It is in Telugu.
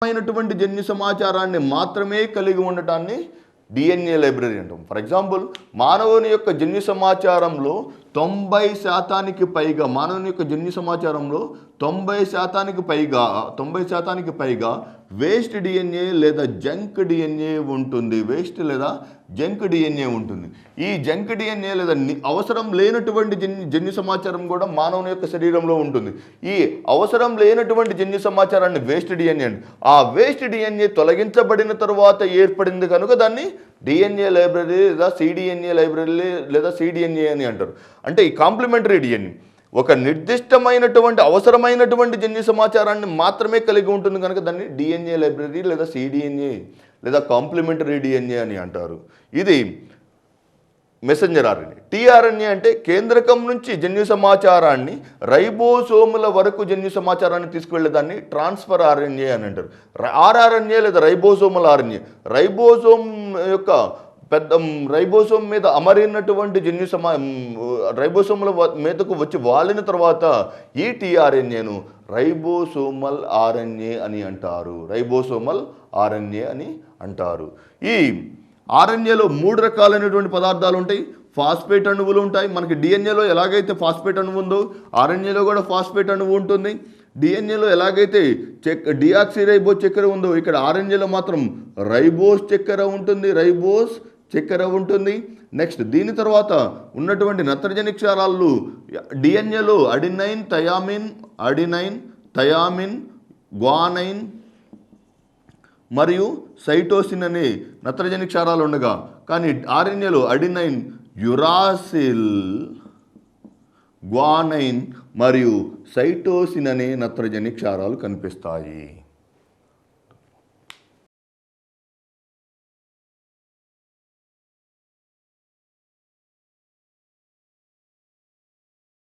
అయినటువంటి జన్యు సమాచారాన్ని మాత్రమే కలిగి ఉండటాన్ని డిఎన్ఏ లైబ్రరీ అంటాం. ఫర్ ఎగ్జాంపుల్, మానవుని యొక్క జన్యు సమాచారంలో 90% పైగా మానవుని యొక్క జన్యు సమాచారంలో 90% పైగా వేస్ట్ డిఎన్ఏ లేదా జంక్ డిఎన్ఏ ఉంటుంది. వేస్ట్ లేదా జంక్ డిఎన్ఏ ఉంటుంది. ఈ జంక్ డిఎన్ఏ లేదా అవసరం లేనటువంటి జన్యు సమాచారం కూడా మానవుని యొక్క శరీరంలో ఉంటుంది. ఈ అవసరం లేనటువంటి జన్యు సమాచారాన్ని వేస్ట్ డిఎన్ఏ అండి. ఆ వేస్ట్ డిఎన్ఏ తొలగించబడిన తరువాత ఏర్పడింది కనుక దాన్ని డిఎన్ఏ లైబ్రరీ లేదా సిడిఎన్ఏ లైబ్రరీ లేదా సిడిఎన్ఏ అని అంటారు. అంటే ఈ కాంప్లిమెంటరీ డిఎన్ఏ ఒక నిర్దిష్టమైనటువంటి అవసరమైనటువంటి జన్యు సమాచారాన్ని మాత్రమే కలిగి ఉంటుంది కనుక దాన్ని డిఎన్ఏ లైబ్రరీ లేదా సిడిఎన్ఏ లేదా కాంప్లిమెంటరీ డిఎన్ఏ అని అంటారు. ఇది మెసెంజర్ ఆర్ఎన్ఏ. టీఆర్ఎన్ఏ అంటే కేంద్రకం నుంచి జన్యు సమాచారాన్ని రైబోసోముల వరకు జన్యు సమాచారాన్ని తీసుకువెళ్ళేదాన్ని ట్రాన్స్ఫర్ ఆర్ఎన్ఏ అని అంటారు. ఆర్ఆర్ఎన్ఏ లేదా రైబోసోమల్ ఆర్ఎన్ఏ రైబోసోమ్ యొక్క రైబోసోమ్ మీద అమరినటువంటి రైబోసోముల మీదకు వచ్చి వాలిన తర్వాత ఈ టీఆర్ఎన్ఏను రైబోసోమల్ ఆర్ఎన్ఏ అని అంటారు. రైబోసోమల్ ఆర్ఎన్ఏ అని అంటారు. ఈ ఆర్ఎన్ఏలో 3 రకాలైనటువంటి పదార్థాలు ఉంటాయి. ఫాస్ఫేట్ అణువులు ఉంటాయి. మనకి డిఎన్ఏలో ఎలాగైతే ఫాస్ఫేట్ అణువు ఉందో ఆర్ఎన్ఏలో కూడా ఫాస్ఫేట్ అణువు ఉంటుంది. డిఎన్ఏలో ఎలాగైతే డిఆక్సిరైబోస్ చక్కెర ఉందో ఇక్కడ ఆర్ఎన్ఏలో మాత్రం రైబోస్ చక్కెర ఉంటుంది. నెక్స్ట్ దీని తర్వాత ఉన్నటువంటి నత్రజని క్షారాలు డిఎన్ఏలో అడినైన్, థయామిన్, గ్వానైన్ మరియు సైటోసిన్ అనే నత్రజని క్షారాలు ఉండగా, కానీ ఆర్ఎన్ఏలో అడినైన్, యురాసిల్, గ్వానైన్ మరియు సైటోసిన్ అనే నత్రజని క్షారాలు కనిపిస్తాయి.